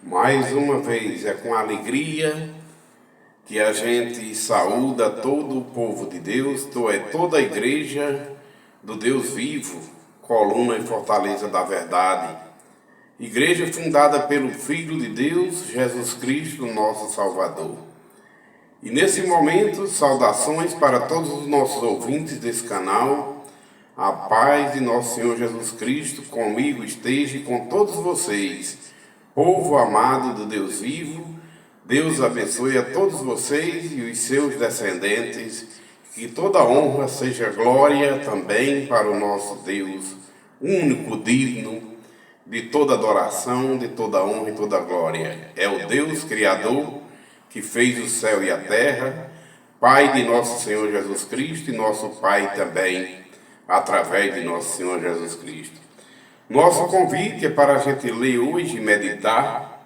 Mais uma vez, é com alegria que a gente saúda todo o povo de Deus, toda a igreja do Deus vivo, coluna e fortaleza da verdade. Igreja fundada pelo Filho de Deus, Jesus Cristo, nosso Salvador. E nesse momento, saudações para todos os nossos ouvintes desse canal. A paz de nosso Senhor Jesus Cristo comigo esteja e com todos vocês. Povo amado do Deus vivo, Deus abençoe a todos vocês e os seus descendentes, que toda honra seja glória também para o nosso Deus, único, digno de toda adoração, de toda honra e toda glória. É o Deus Criador que fez o céu e a terra, Pai de nosso Senhor Jesus Cristo e nosso Pai também, através de nosso Senhor Jesus Cristo. Nosso convite é para a gente ler hoje e meditar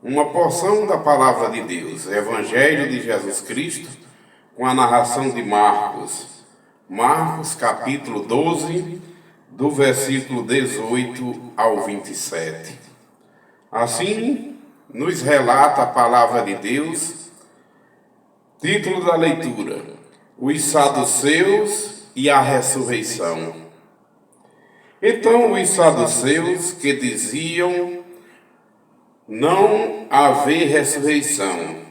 uma porção da Palavra de Deus, Evangelho de Jesus Cristo, com a narração de Marcos. Marcos, capítulo 12, do versículo 18 ao 27. Assim, nos relata a Palavra de Deus. Título da leitura: Os saduceus e a ressurreição. Então os saduceus, que diziam não haver ressurreição,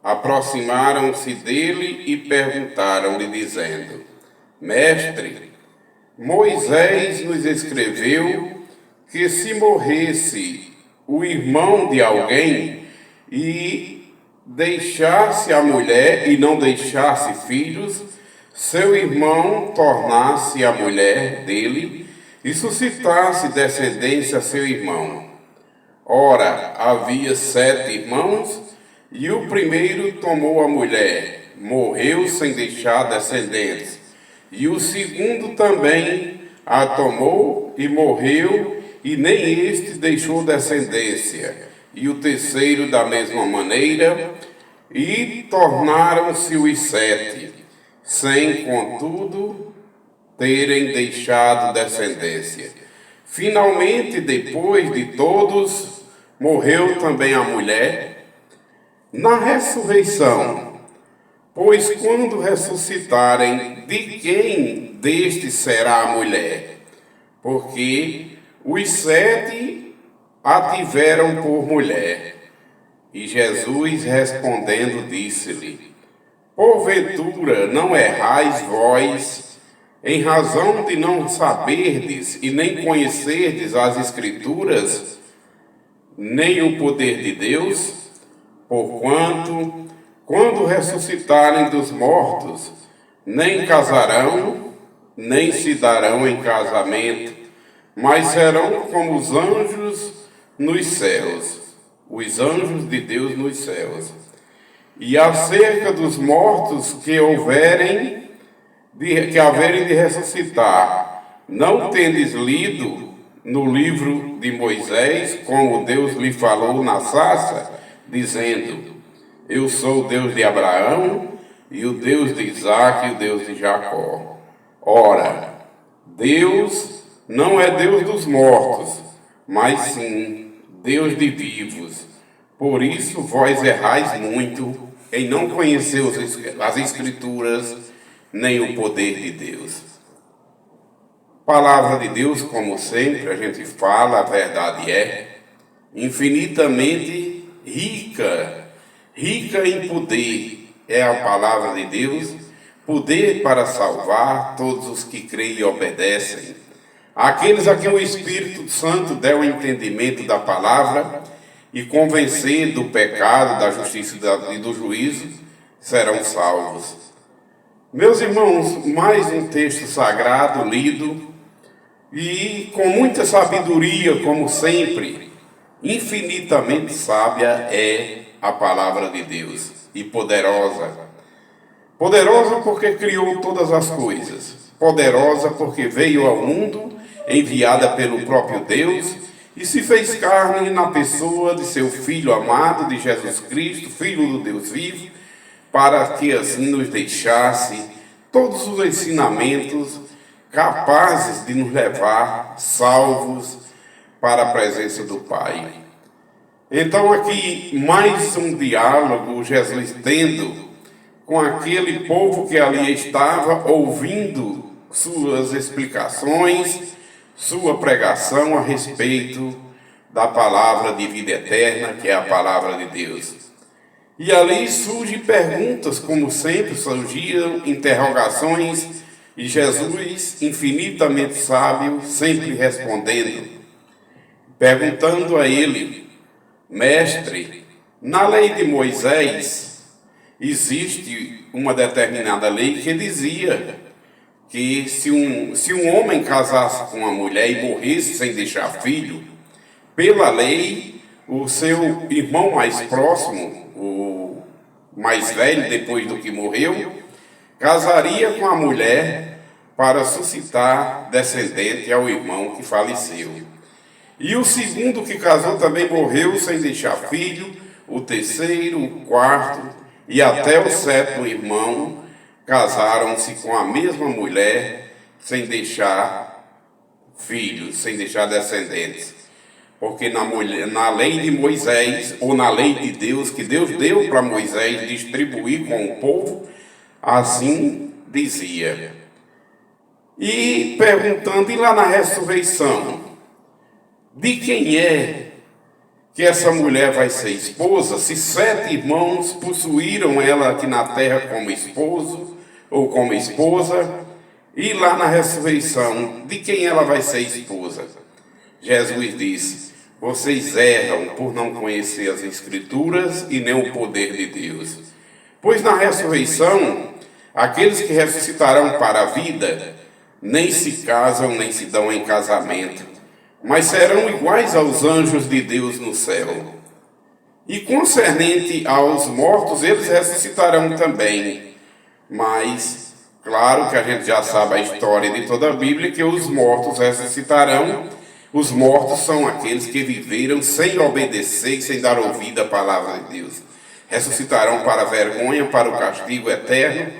aproximaram-se dele e perguntaram-lhe, dizendo: Mestre, Moisés nos escreveu que se morresse o irmão de alguém e deixasse a mulher e não deixasse filhos, seu irmão tornasse a mulher dele e suscitasse descendência a seu irmão. Ora, havia 7 irmãos, e o primeiro tomou a mulher, morreu sem deixar descendentes. E o segundo também a tomou e morreu, e nem este deixou descendência. E o terceiro da mesma maneira, e tornaram-se os 7, sem, contudo, terem deixado descendência. Finalmente, depois de todos, morreu também a mulher. Na ressurreição, pois quando ressuscitarem, de quem deste será a mulher? Porque os 7 a tiveram por mulher. E Jesus respondendo disse-lhe: Porventura não errais vós, em razão de não saberdes e nem conhecerdes as Escrituras, nem o poder de Deus? Porquanto, quando ressuscitarem dos mortos, nem casarão, nem se darão em casamento, mas serão como os anjos nos céus, os anjos de Deus nos céus. E acerca dos mortos que haverem de ressuscitar, não tendes lido no livro de Moisés, como Deus lhe falou na sarça, dizendo: Eu sou o Deus de Abraão, e o Deus de Isaque, e o Deus de Jacó. Ora, Deus não é Deus dos mortos, mas sim Deus de vivos. Por isso vós errais muito em não conhecer as Escrituras, nem o poder de Deus. Palavra de Deus, como sempre, a gente fala, a verdade é infinitamente rica em poder. É a palavra de Deus, poder para salvar todos os que creem e obedecem. Aqueles a quem o Espírito Santo deu o entendimento da palavra e convencer do pecado, da justiça e do juízo, serão salvos. Meus irmãos, mais um texto sagrado lido e com muita sabedoria, como sempre. Infinitamente sábia é a palavra de Deus e poderosa. Poderosa porque criou todas as coisas. Poderosa porque veio ao mundo, enviada pelo próprio Deus, e se fez carne na pessoa de seu Filho amado, de Jesus Cristo, Filho do Deus vivo, para que assim nos deixasse todos os ensinamentos capazes de nos levar salvos para a presença do Pai. Então aqui mais um diálogo Jesus tendo com aquele povo que ali estava ouvindo suas explicações, sua pregação a respeito da palavra de vida eterna, que é a palavra de Deus. E ali surgem perguntas, como sempre, surgiam interrogações, e Jesus, infinitamente sábio, sempre respondendo, perguntando a ele: Mestre, na lei de Moisés existe uma determinada lei que dizia que se um homem casasse com uma mulher e morresse sem deixar filho, pela lei, o seu irmão mais próximo, o mais velho depois do que morreu, casaria com a mulher para suscitar descendente ao irmão que faleceu. E o segundo que casou também morreu sem deixar filho, o terceiro, o quarto e até o sétimo irmão casaram-se com a mesma mulher sem deixar filhos, sem deixar descendentes. Porque na lei de Moisés, ou na lei de Deus, que Deus deu para Moisés distribuir com o povo, assim dizia. E perguntando, e lá na ressurreição, de quem é que essa mulher vai ser esposa, se 7 irmãos possuíram ela aqui na terra como esposo ou como esposa, e lá na ressurreição, de quem ela vai ser esposa? Jesus disse: vocês erram por não conhecer as Escrituras e nem o poder de Deus. Pois na ressurreição, aqueles que ressuscitarão para a vida, nem se casam nem se dão em casamento, mas serão iguais aos anjos de Deus no céu. E concernente aos mortos, eles ressuscitarão também. Mas, claro que a gente já sabe a história de toda a Bíblia, que os mortos ressuscitarão. Os mortos são aqueles que viveram sem obedecer e sem dar ouvido à palavra de Deus. Ressuscitarão para a vergonha, para o castigo eterno,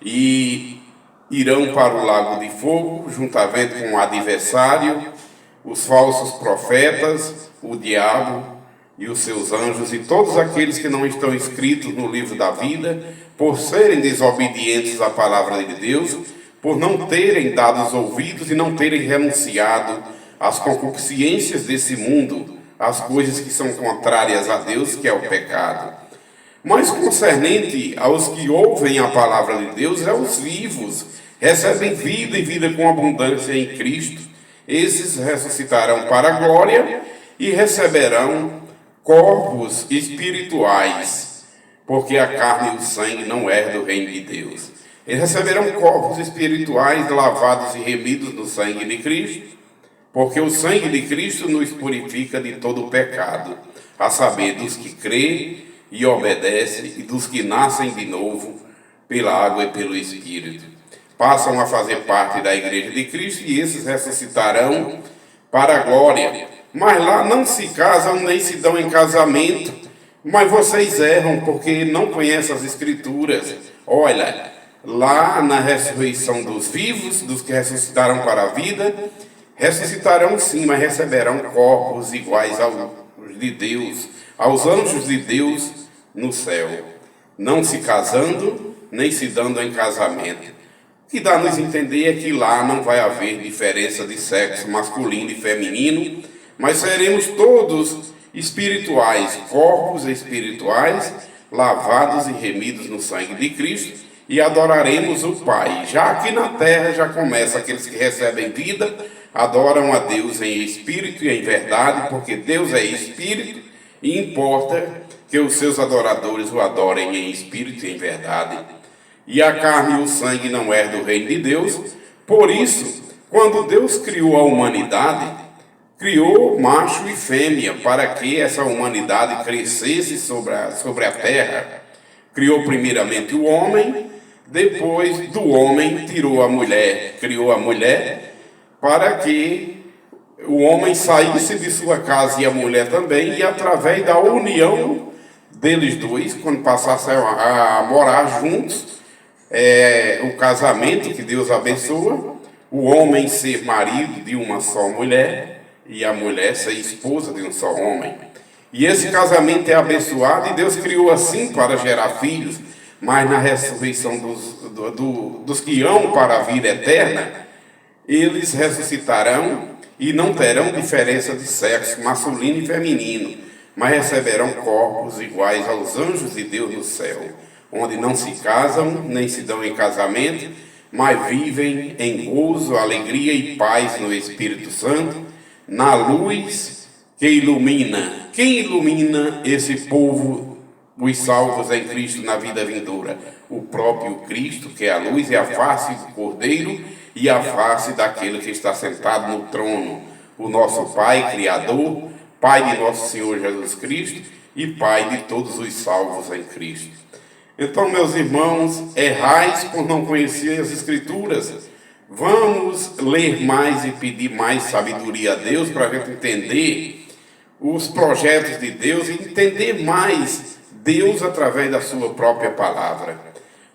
e irão para o lago de fogo, juntamente com o adversário, os falsos profetas, o diabo e os seus anjos, e todos aqueles que não estão escritos no livro da vida, por serem desobedientes à palavra de Deus, por não terem dado os ouvidos e não terem renunciado às concupiscências desse mundo, às coisas que são contrárias a Deus, que é o pecado. Mas concernente aos que ouvem a palavra de Deus, é os vivos, recebem vida e vida com abundância em Cristo. Esses ressuscitarão para a glória e receberão corpos espirituais, porque a carne e o sangue não herdam o reino de Deus. Eles receberão corpos espirituais lavados e remidos no sangue de Cristo, porque o sangue de Cristo nos purifica de todo o pecado, a saber, dos que crêem e obedecem e dos que nascem de novo pela água e pelo Espírito. Passam a fazer parte da igreja de Cristo e esses ressuscitarão para a glória. Mas lá não se casam nem se dão em casamento, mas vocês erram porque não conhecem as Escrituras. Olha, lá na ressurreição dos vivos, dos que ressuscitaram para a vida, ressuscitarão sim, mas receberão corpos iguais aos de Deus, aos anjos de Deus no céu, não se casando nem se dando em casamento. O que dá a nos entender é que lá não vai haver diferença de sexo masculino e feminino, mas seremos todos espirituais, corpos espirituais, lavados e remidos no sangue de Cristo, e adoraremos o Pai. Já aqui na terra já começa aqueles que recebem vida, adoram a Deus em espírito e em verdade, porque Deus é espírito e importa que os seus adoradores o adorem em espírito e em verdade. E a carne e o sangue não herdam o reino de Deus. Por isso, quando Deus criou a humanidade, criou macho e fêmea, para que essa humanidade crescesse sobre a terra. Criou primeiramente o homem, depois do homem tirou a mulher, criou a mulher, para que o homem saísse de sua casa e a mulher também, e através da união deles dois, quando passassem a morar juntos, o casamento que Deus abençoa, o homem ser marido de uma só mulher e a mulher ser esposa de um só homem. E esse casamento é abençoado e Deus criou assim para gerar filhos, mas na ressurreição dos que hão para a vida eterna, eles ressuscitarão e não terão diferença de sexo masculino e feminino, mas receberão corpos iguais aos anjos de Deus no céu, onde não se casam, nem se dão em casamento, mas vivem em gozo, alegria e paz no Espírito Santo, na luz que ilumina. Quem ilumina esse povo, os salvos em Cristo na vida vindoura? O próprio Cristo, que é a luz, é a face do Cordeiro e a face daquele que está sentado no trono, o nosso Pai Criador, Pai de nosso Senhor Jesus Cristo e Pai de todos os salvos em Cristo. Então, meus irmãos, errais por não conhecer as Escrituras. Vamos ler mais e pedir mais sabedoria a Deus para a gente entender os projetos de Deus e entender mais Deus através da sua própria palavra.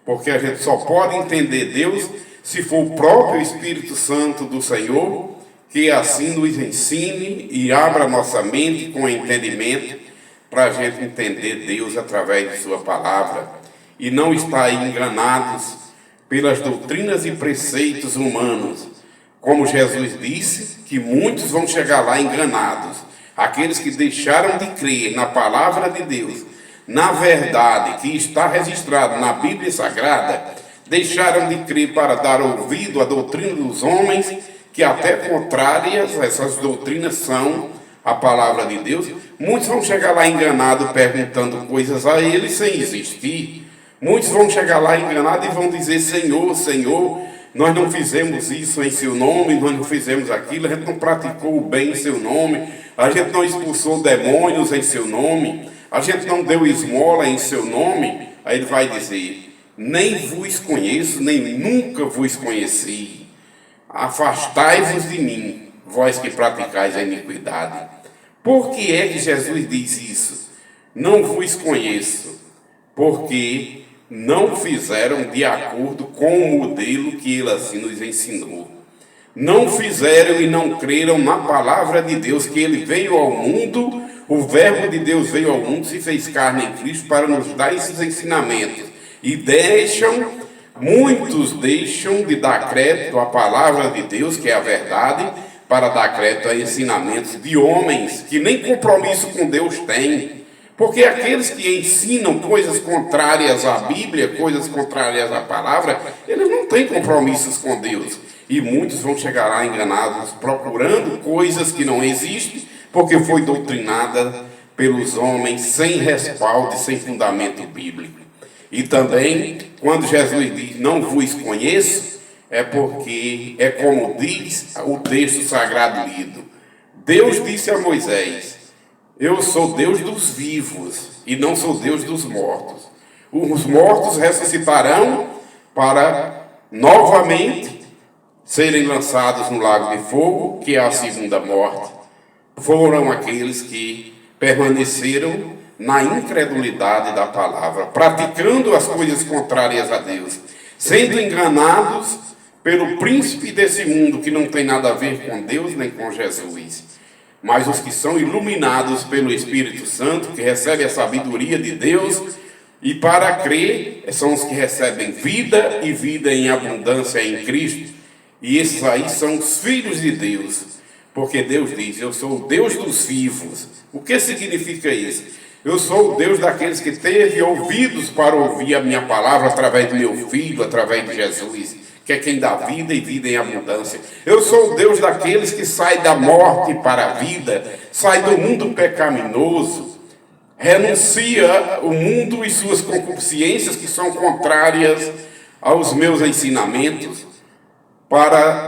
Porque a gente só pode entender Deus se for o próprio Espírito Santo do Senhor que assim nos ensine e abra nossa mente com entendimento para a gente entender Deus através de sua palavra e não estar enganados pelas doutrinas e preceitos humanos. Como Jesus disse, que muitos vão chegar lá enganados, aqueles que deixaram de crer na palavra de Deus, na verdade que está registrado na Bíblia Sagrada, deixaram de crer para dar ouvido à doutrina dos homens, que até contrárias essas doutrinas são a palavra de Deus. Muitos vão chegar lá enganados, perguntando coisas a eles sem existir. Muitos vão chegar lá enganados e vão dizer: Senhor, Senhor, nós não fizemos isso em seu nome, nós não fizemos aquilo, a gente não praticou o bem em seu nome, a gente não expulsou demônios em seu nome, a gente não deu esmola em seu nome. Aí ele vai dizer: nem vos conheço, nem nunca vos conheci. Afastai-vos de mim, vós que praticais a iniquidade. Por que é que Jesus diz isso? Não vos conheço, porque não fizeram de acordo com o modelo que ele assim nos ensinou. Não fizeram e não creram na palavra de Deus, que ele veio ao mundo, o verbo de Deus veio ao mundo, se fez carne em Cristo para nos dar esses ensinamentos. E muitos deixam de dar crédito à palavra de Deus, que é a verdade, para dar crédito a ensinamentos de homens que nem compromisso com Deus têm. Porque aqueles que ensinam coisas contrárias à Bíblia, coisas contrárias à palavra, eles não têm compromissos com Deus. E muitos vão chegar lá enganados, procurando coisas que não existem, porque foi doutrinada pelos homens sem respaldo e sem fundamento bíblico. E também, quando Jesus diz: não vos conheço, é porque é como diz o texto sagrado lido. Deus disse a Moisés: eu sou Deus dos vivos e não sou Deus dos mortos. Os mortos ressuscitarão para novamente serem lançados no lago de fogo, que é a segunda morte. Foram aqueles que permaneceram na incredulidade da palavra, praticando as coisas contrárias a Deus, sendo enganados pelo príncipe desse mundo, que não tem nada a ver com Deus nem com Jesus. Mas os que são iluminados pelo Espírito Santo, que recebem a sabedoria de Deus, e para crer, são os que recebem vida e vida em abundância em Cristo. E esses aí são os filhos de Deus, porque Deus diz: eu sou o Deus dos vivos. O que significa isso? Eu sou o Deus daqueles que teve ouvidos para ouvir a minha palavra através do meu Filho, através de Jesus, que é quem dá vida e vida em abundância. Eu sou o Deus daqueles que sai da morte para a vida, sai do mundo pecaminoso, renuncia o mundo e suas concupiscências que são contrárias aos meus ensinamentos,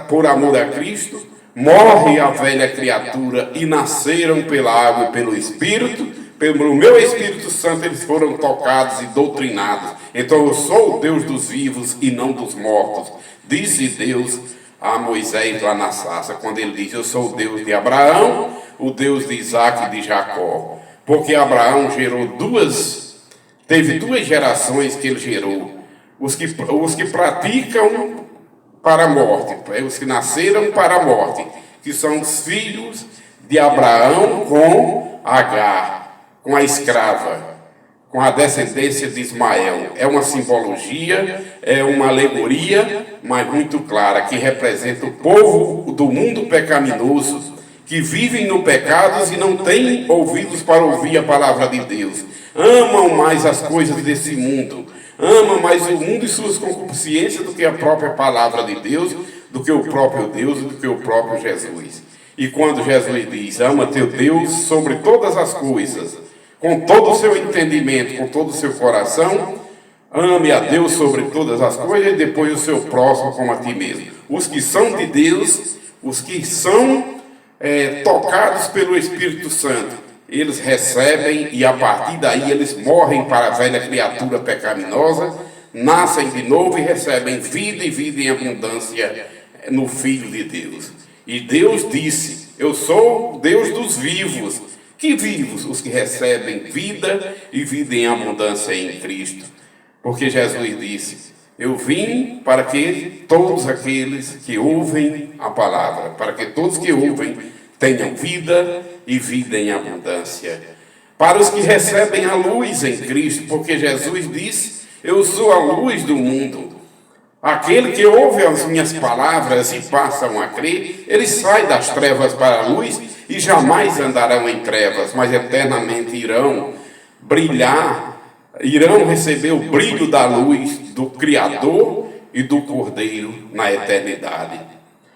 por amor a Cristo, morre a velha criatura e nasceram pela água e pelo Espírito. Pelo meu Espírito Santo eles foram tocados e doutrinados. Então eu sou o Deus dos vivos e não dos mortos, disse Deus a Moisés lá na sarça, quando ele diz: eu sou o Deus de Abraão, o Deus de Isaac e de Jacó. Porque Abraão teve duas gerações que ele gerou: os que praticam para a morte, os que nasceram para a morte, que são os filhos de Abraão com Agar. com a escrava, com a descendência de Ismael. É uma simbologia, é uma alegoria, mas muito clara, que representa o povo do mundo pecaminoso, que vivem no pecado e não têm ouvidos para ouvir a palavra de Deus. Amam mais as coisas desse mundo, amam mais o mundo e suas concupiscências do que a própria palavra de Deus, do que o próprio Deus, do que o próprio Jesus. E quando Jesus diz, ama teu Deus sobre todas as coisas, com todo o seu entendimento, com todo o seu coração, ame a Deus sobre todas as coisas e depois o seu próximo como a ti mesmo. Os que são de Deus, os que são tocados pelo Espírito Santo, eles recebem e a partir daí eles morrem para a velha criatura pecaminosa, nascem de novo e recebem vida e vida em abundância no Filho de Deus. E Deus disse, eu sou o Deus dos vivos. Que vivos? Os que recebem vida e vida em abundância em Cristo. Porque Jesus disse, eu vim para que todos aqueles que ouvem a palavra, para que todos que ouvem tenham vida e vida em abundância. Para os que recebem a luz em Cristo, porque Jesus disse, eu sou a luz do mundo. Aquele que ouve as minhas palavras e passam a crer, ele sai das trevas para a luz e jamais andarão em trevas, mas eternamente irão brilhar, irão receber o brilho da luz do Criador e do Cordeiro na eternidade.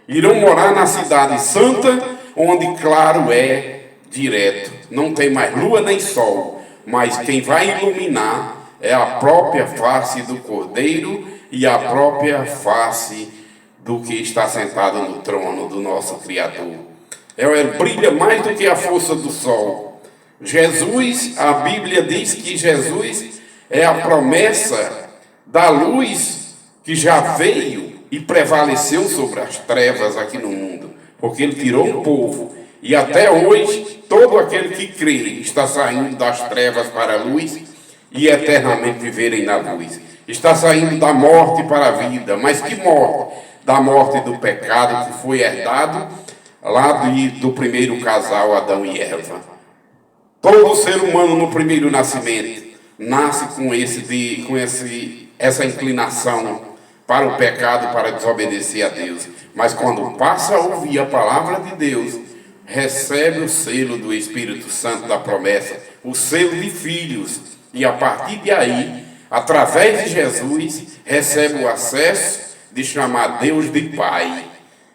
Irão morar na cidade santa, onde claro é direto, não tem mais lua nem sol, mas quem vai iluminar é a própria face do Cordeiro e a própria face do que está sentado no trono do nosso Criador. Ele brilha mais do que a força do sol. Jesus, a Bíblia diz que Jesus é a promessa da luz que já veio e prevaleceu sobre as trevas aqui no mundo, porque ele tirou um povo e até hoje todo aquele que crê está saindo das trevas para a luz e eternamente viverem na luz. Está saindo da morte para a vida. Mas que morte? Da morte do pecado que foi herdado lá do primeiro casal, Adão e Eva. Todo ser humano no primeiro nascimento nasce com essa inclinação para o pecado, para desobedecer a Deus. Mas quando passa a ouvir a palavra de Deus, recebe o selo do Espírito Santo da promessa, o selo de filhos. E a partir de aí, através de Jesus, recebe o acesso de chamar Deus de Pai.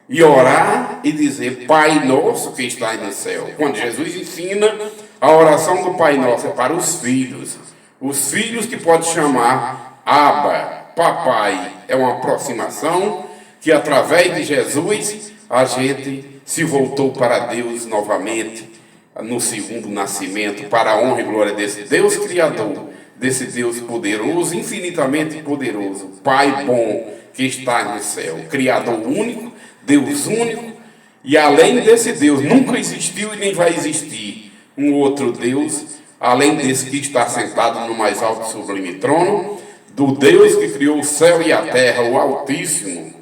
E orar e dizer, Pai Nosso que estás no céu. Quando Jesus ensina, a oração do Pai Nosso é para os filhos. Os filhos que pode chamar Abba, Papai. É uma aproximação que através de Jesus a gente se voltou para Deus novamente no segundo nascimento, para a honra e glória desse Deus Criador, desse Deus poderoso, infinitamente poderoso, Pai bom que está no céu, Criador único, Deus único, e além desse Deus nunca existiu e nem vai existir um outro Deus, além desse que está sentado no mais alto e sublime trono, do Deus que criou o céu e a terra, o Altíssimo,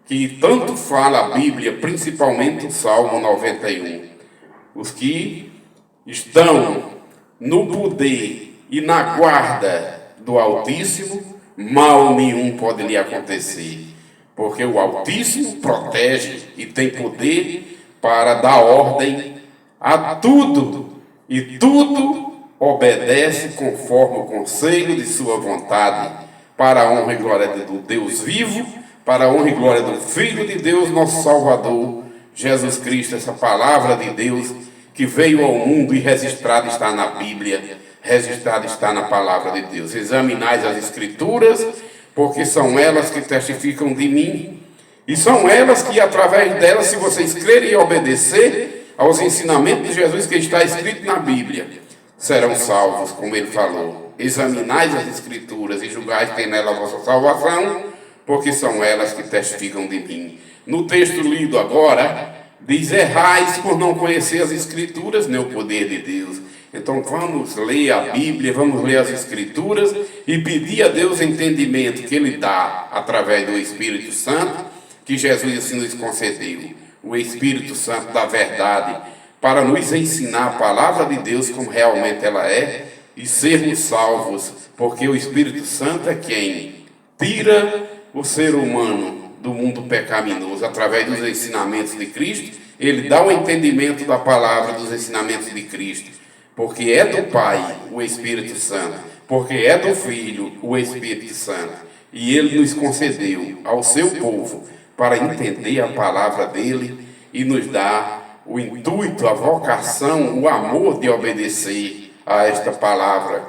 que tanto fala a Bíblia, principalmente o Salmo 91. Os que estão no poder e na guarda do Altíssimo, mal nenhum pode lhe acontecer. Porque o Altíssimo protege e tem poder para dar ordem a tudo. E tudo obedece conforme o conselho de sua vontade, para a honra e glória do Deus vivo, para a honra e glória do Filho de Deus, nosso Salvador, Jesus Cristo, essa palavra de Deus que veio ao mundo e registrada está na Bíblia, registrada está na palavra de Deus. Examinais as Escrituras, porque são elas que testificam de mim, e são elas que, através delas, se vocês crerem e obedecer aos ensinamentos de Jesus que está escrito na Bíblia, serão salvos, como ele falou. Examinais as Escrituras e julgais tem nela a vossa salvação, porque são elas que testificam de mim. No texto lido agora, diz, errais por não conhecer as Escrituras, nem o poder de Deus. Então vamos ler a Bíblia, vamos ler as Escrituras e pedir a Deus entendimento que Ele dá através do Espírito Santo, que Jesus assim nos concedeu. O Espírito Santo da verdade, para nos ensinar a palavra de Deus como realmente ela é e sermos salvos, porque o Espírito Santo é quem tira o ser humano do mundo pecaminoso através dos ensinamentos de Cristo. Ele dá o entendimento da palavra, dos ensinamentos de Cristo, porque é do Pai o Espírito Santo, porque é do Filho o Espírito Santo, e ele nos concedeu ao seu povo para entender a palavra dele e nos dá o intuito, a vocação, o amor de obedecer a esta palavra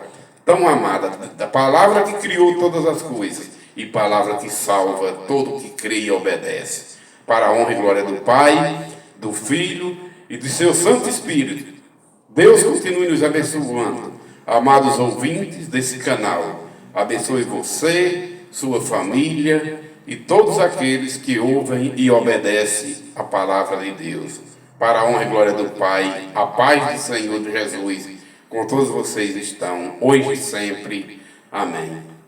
tão amada, da palavra que criou todas as coisas e palavra que salva todo que crê e obedece. Para a honra e glória do Pai, do Filho e do seu Santo Espírito, Deus continue nos abençoando. Amados ouvintes desse canal, abençoe você, sua família e todos aqueles que ouvem e obedecem a palavra de Deus. Para a honra e glória do Pai, a paz do Senhor Jesus com todos vocês estão, hoje e sempre. Amém.